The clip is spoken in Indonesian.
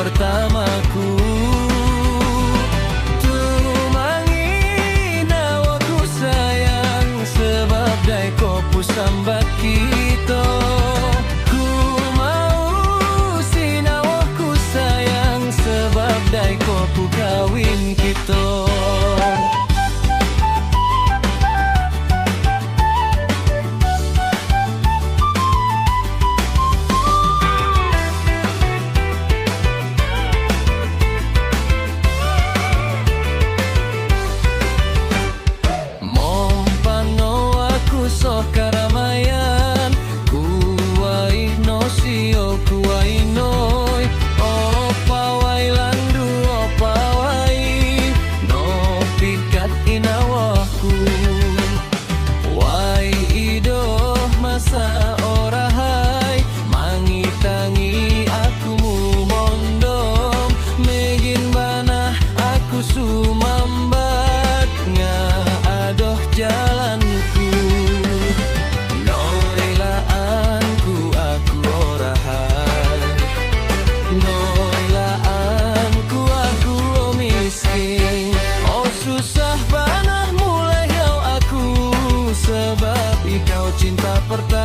pertamaku. Tumangi nawaku sayang, sebab dai kopu sambat kita. Ku mau sinawaku sayang, sebab dai kopu kawin kita. Karamayan kuwai no sio kuwai noi opa wai landu opa wai no pikat inawaku wai ido masa orahai mangitangi aku mondom megin bana aku sumambat nga adoh jalanku. Susah banget mulai kau aku, sebab ikau cinta pertama.